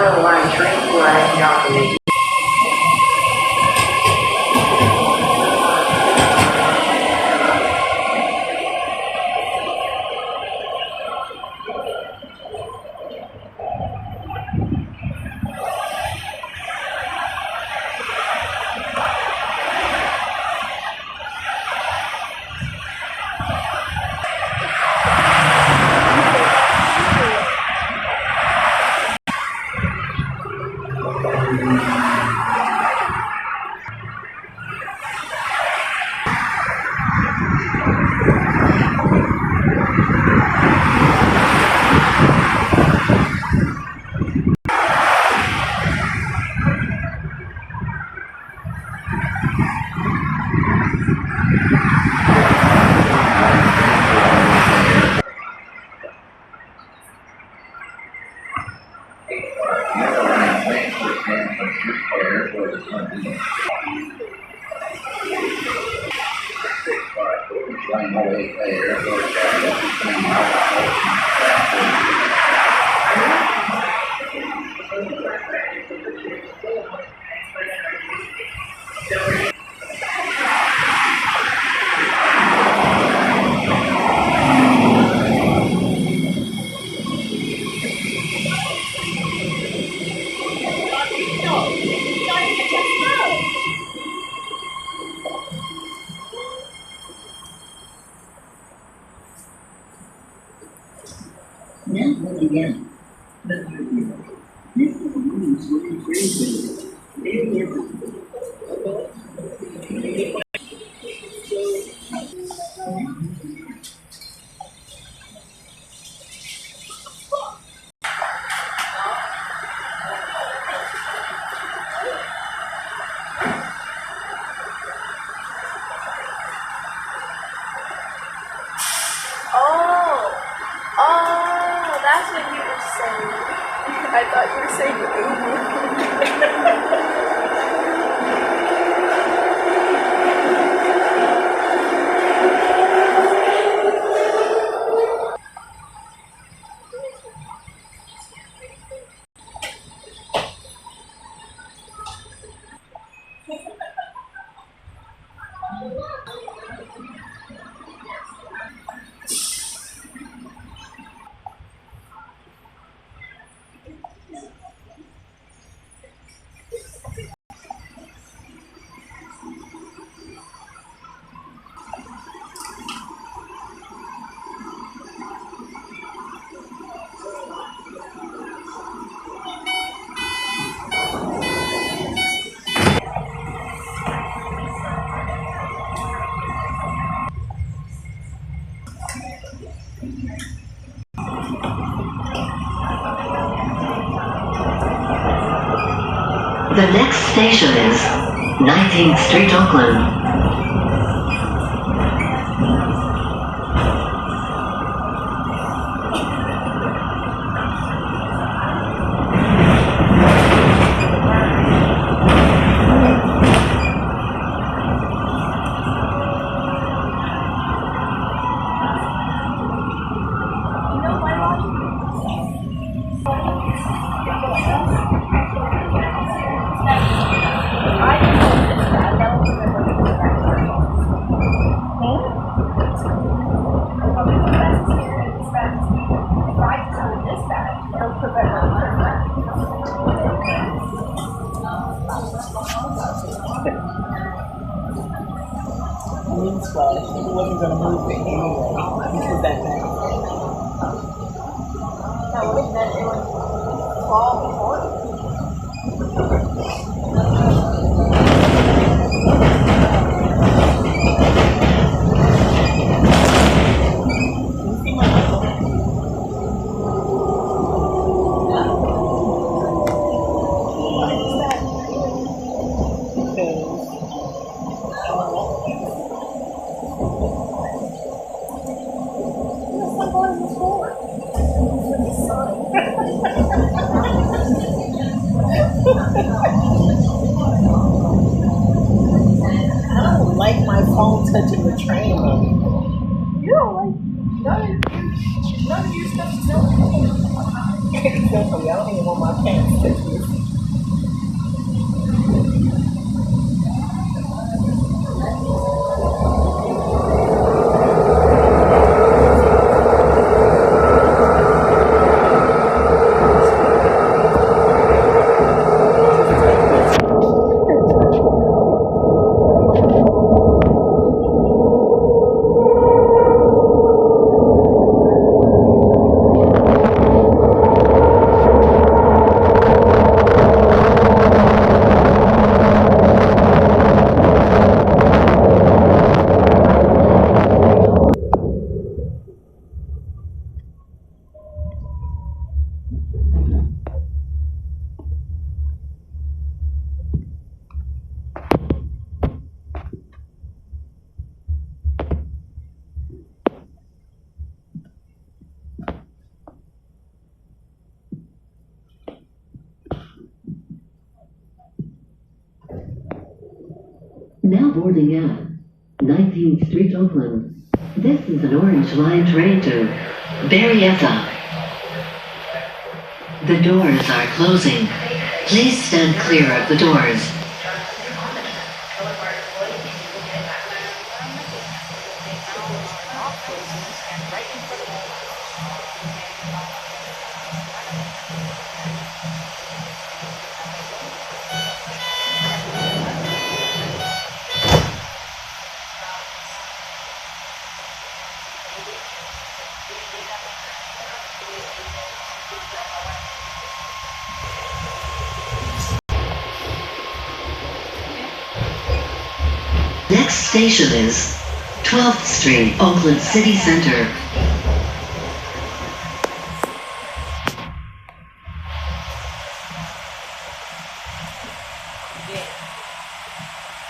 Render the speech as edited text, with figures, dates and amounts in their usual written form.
yellow line train flag now from the Now looking in. This is the woman's looking crazy. Oh, that's what you were saying. I thought you were saying The next station is 19th Street, Oakland. Newsflash, it wasn't going to move it anyway because that bad. that would have meant it would fall apart. You see my level? Why is that? Because Now boarding at 19th Street, Oakland. This is an Orange Line train to Berryessa. The doors are closing. Please stand clear of the doors. Next station is 12th Street, Oakland City Center.